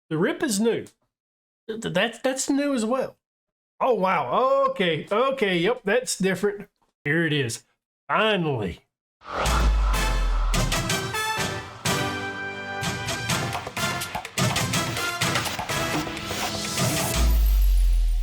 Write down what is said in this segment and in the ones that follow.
The rip is new. That's new as well. Oh, wow. Okay. Yep, that's different. Here it is. Finally.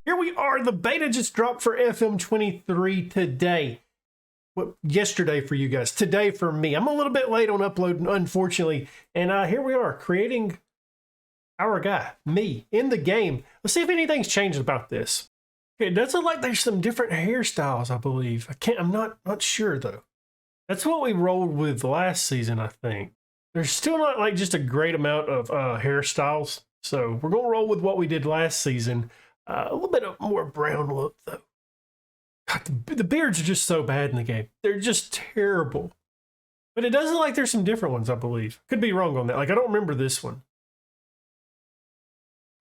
Here we are. The beta just dropped for FM23 today. Well, yesterday for you guys. Today for me. I'm a little bit late on uploading, unfortunately. And here we are, creating our guy, me, in the game. Let's see if anything's changed about this. Okay, it does look like there's some different hairstyles, I believe. I'm not sure, though. That's what we rolled with last season, I think. There's still not like just a great amount of hairstyles. So we're going to roll with what we did last season. A little bit of more brown look, though. God, the beards are just so bad in the game. They're just terrible. But it does look like there's some different ones, I believe. Could be wrong on that. Like, I don't remember this one.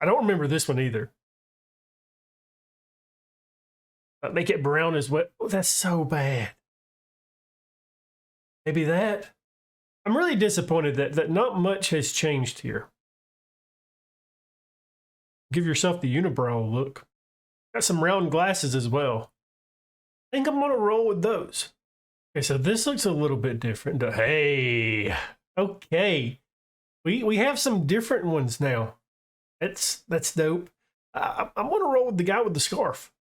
I don't remember this one either. Make it brown as well. Oh, that's so bad. Maybe that. I'm really disappointed that not much has changed here. Give yourself the unibrow look. Got some round glasses as well. I think I'm going to roll with those. Okay, so this looks a little bit different. Hey, okay. We have some different ones now. That's dope. I'm going to roll with the guy with the scarf.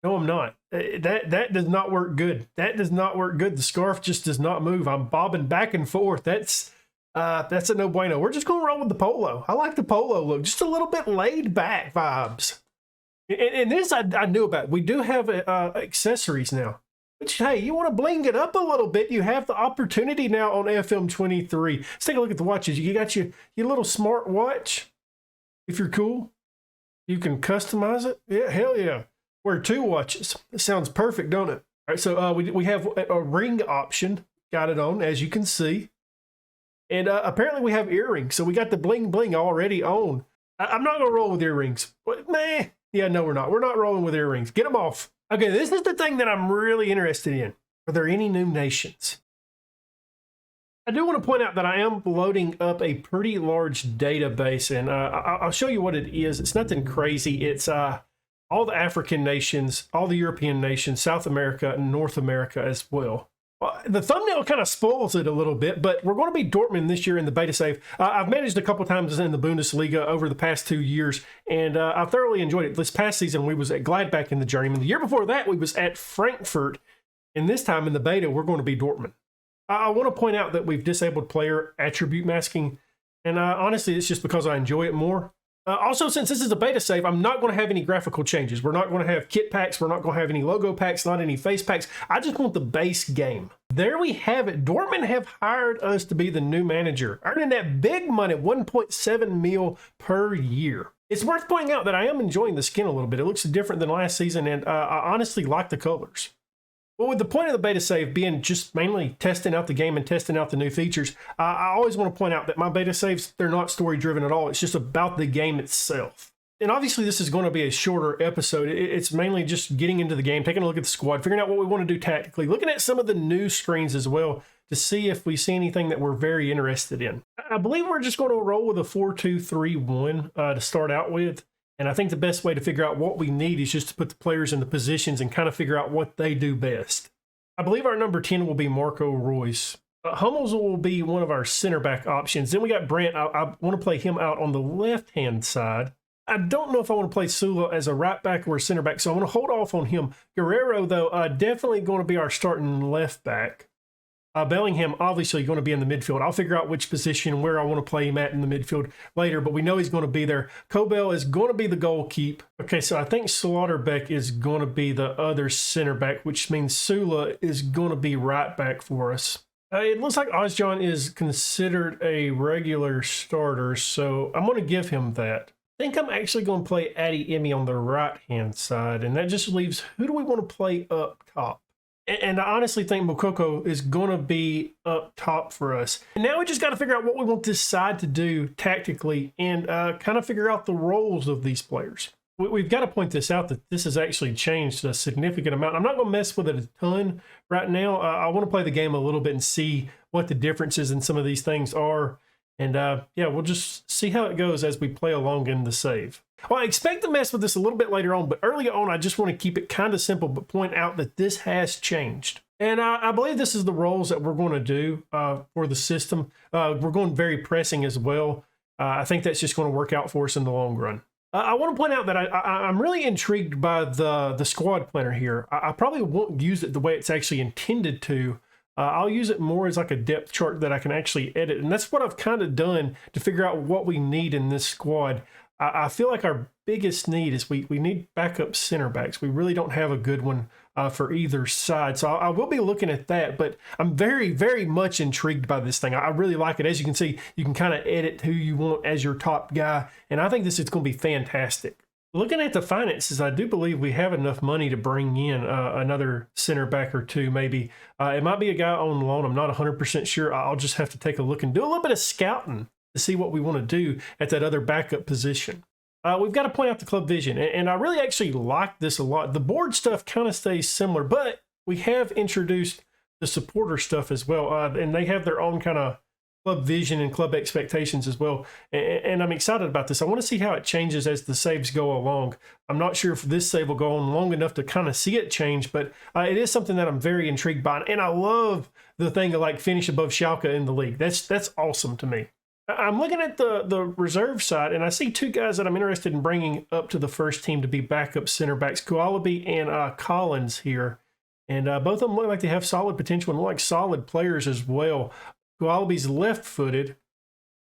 No, I'm not. That does not work good. That does not work good. The scarf just does not move. I'm bobbing back and forth. That's a no bueno. We're just going to roll with the polo. I like the polo look. Just a little bit laid back vibes. And this I knew about. We do have accessories now. Which, hey, you want to bling it up a little bit, you have the opportunity now on FM23. Let's take a look at the watches. You got your little smart watch. If you're cool, you can customize it. Yeah, hell yeah. Wear 2 watches. It sounds perfect, don't it? All right, so we have a ring option. Got it on, as you can see. And apparently we have earrings. So we got the bling bling already on. I'm not going to roll with earrings. But, meh. Yeah, no, we're not. We're not rolling with earrings. Get them off. Okay, this is the thing that I'm really interested in. Are there any new nations? I do want to point out that I am loading up a pretty large database, and I'll show you what it is. It's nothing crazy. It's all the African nations, all the European nations, South America, and North America as well. The thumbnail kind of spoils it a little bit, but we're going to be Dortmund this year in the beta save. I've managed a couple times in the Bundesliga over the past 2 years, and I thoroughly enjoyed it. This past season, we was at Gladbach in the Journeyman. The year before that, we was at Frankfurt, and this time in the beta, we're going to be Dortmund. I want to point out that we've disabled player attribute masking, and honestly, it's just because I enjoy it more. Also, since this is a beta save, I'm not going to have any graphical changes. We're not going to have kit packs. We're not going to have any logo packs, not any face packs. I just want the base game. There we have it. Dortmund have hired us to be the new manager, earning that big money, 1.7 mil per year. It's worth pointing out that I am enjoying the skin a little bit. It looks different than last season, and I honestly like the colors. Well, with the point of the beta save being just mainly testing out the game and testing out the new features, I always want to point out that my beta saves, they're not story-driven at all. It's just about the game itself. And obviously, this is going to be a shorter episode. It's mainly just getting into the game, taking a look at the squad, figuring out what we want to do tactically, looking at some of the new screens as well to see if we see anything that we're very interested in. I believe we're just going to roll with a 4-2-3-1 to start out with. And I think the best way to figure out what we need is just to put the players in the positions and kind of figure out what they do best. I believe our number 10 will be Marco Reus. Hummels will be one of our center back options. Then we got Brandt. I want to play him out on the left-hand side. I don't know if I want to play Sula as a right back or a center back, so I'm going to hold off on him. Guerrero, though, definitely going to be our starting left back. Bellingham, obviously, going to be in the midfield. I'll figure out which position and where I want to play him at in the midfield later, but we know he's going to be there. Kobel is going to be the goal keep. Okay, so I think Slaughterbeck is going to be the other center back, which means Sula is going to be right back for us. It looks like Ozjan is considered a regular starter, so I'm going to give him that. I think I'm actually going to play Addy Emmy on the right-hand side, and that just leaves, who do we want to play up top? And I honestly think Mokoko is going to be up top for us. And now we just got to figure out what we want this side to do tactically and kind of figure out the roles of these players. We've got to point this out that this has actually changed a significant amount. I'm not going to mess with it a ton right now. I want to play the game a little bit and see what the differences in some of these things are. And yeah, we'll just see how it goes as we play along in the save. Well, I expect to mess with this a little bit later on, but early on, I just want to keep it kind of simple, but point out that this has changed. And I believe this is the roles that we're going to do for the system. We're going very pressing as well. I think that's just going to work out for us in the long run. I want to point out that I'm really intrigued by the squad planner here. I probably won't use it the way it's actually intended to. I'll use it more as like a depth chart that I can actually edit. And that's what I've kind of done to figure out what we need in this squad. I feel like our biggest need is we need backup center backs. We really don't have a good one for either side. So I will be looking at that, but I'm very, very much intrigued by this thing. I really like it. As you can see, you can kind of edit who you want as your top guy. And I think this is going to be fantastic. Looking at the finances, I do believe we have enough money to bring in another center back or two, maybe. It might be a guy on loan. I'm not 100% sure. I'll just have to take a look and do a little bit of scouting to see what we want to do at that other backup position. We've got to point out the club vision, and I really actually like this a lot. The board stuff kind of stays similar, but we have introduced the supporter stuff as well, and they have their own kind of club vision and club expectations as well. And I'm excited about this. I want to see how it changes as the saves go along. I'm not sure if this save will go on long enough to kind of see it change, but it is something that I'm very intrigued by. And I love the thing of like finish above Schalke in the league. That's awesome to me. I'm looking at the reserve side, and I see two guys that I'm interested in bringing up to the first team to be backup center backs, Kualabi and Collins here. And both of them look like they have solid potential and look like solid players as well. Kualabi's left-footed,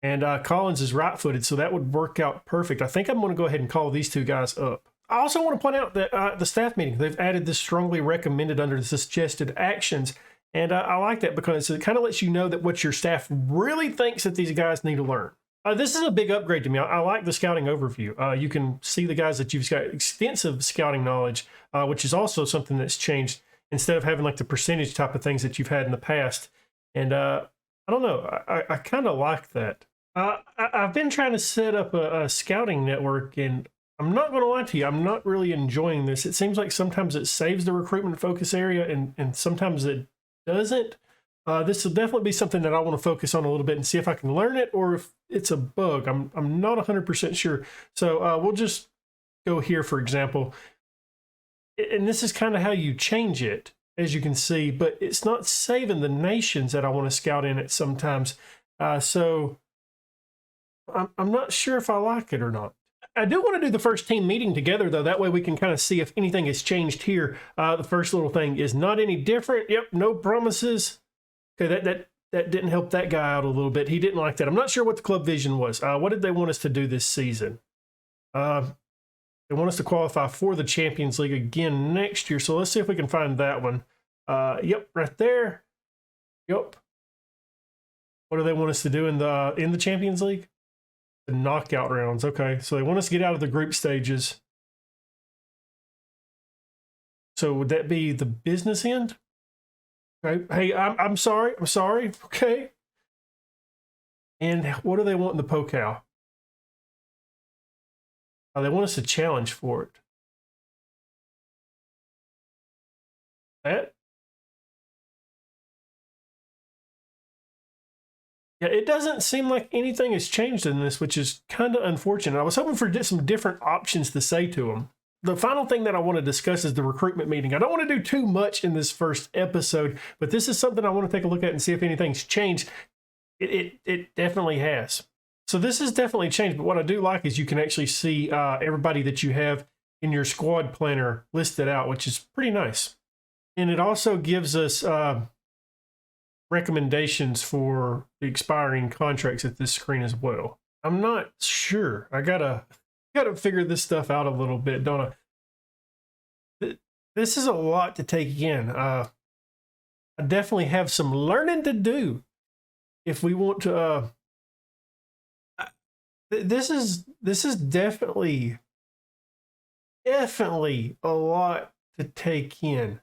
and Collins is right-footed, so that would work out perfect. I think I'm going to go ahead and call these two guys up. I also want to point out that the staff meeting, they've added this strongly recommended under the suggested actions, and I like that because it kind of lets you know that what your staff really thinks that these guys need to learn. This is a big upgrade to me. I like the scouting overview. You can see the guys that you've got extensive scouting knowledge, which is also something that's changed instead of having like the percentage type of things that you've had in the past. And I don't know. I kind of like that. I've been trying to set up a scouting network, and I'm not going to lie to you, I'm not really enjoying this. It seems like sometimes it saves the recruitment focus area, and sometimes it doesn't. This will definitely be something that I want to focus on a little bit and see if I can learn it or if it's a bug. I'm not 100% sure. So we'll just go here, for example. And this is kind of how you change it, as you can see, but it's not saving the nations that I want to scout in it sometimes. So I'm not sure if I like it or not. I do want to do the first team meeting together, though. That way we can kind of see if anything has changed here. The first little thing is not any different. Yep, no promises. Okay, that didn't help that guy out a little bit. He didn't like that. I'm not sure what the club vision was. What did they want us to do this season? They want us to qualify for the Champions League again next year. So let's see if we can find that one. Yep, right there. Yep. What do they want us to do in the Champions League? The knockout rounds. Okay, so they want us to get out of the group stages. So would that be the business end? Okay. Hey, I'm sorry. I'm sorry. Okay. And what do they want in the Pokal? They want us to challenge for it. That? Yeah, it doesn't seem like anything has changed in this, which is kind of unfortunate. I was hoping for some different options to say to them. The final thing that I want to discuss is the recruitment meeting. I don't want to do too much in this first episode, but this is something I want to take a look at and see if anything's changed. It definitely has. So this has definitely changed, but what I do like is you can actually see everybody that you have in your squad planner listed out, which is pretty nice. And it also gives us recommendations for the expiring contracts at this screen as well. I'm not sure. I gotta figure this stuff out a little bit, don't I? This is a lot to take in. I definitely have some learning to do if we want to. This is definitely a lot to take in.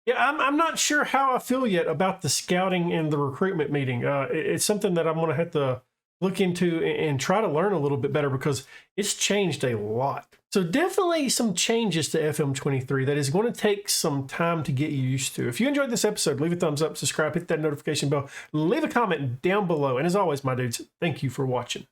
Yeah, I'm not sure how I feel yet about the scouting and the recruitment meeting. It's something that I'm going to have to look into and try to learn a little bit better, because it's changed a lot. So definitely some changes to FM23 that is going to take some time to get used to. If you enjoyed this episode, leave a thumbs up, subscribe, hit that notification bell, leave a comment down below. And as always, my dudes, thank you for watching.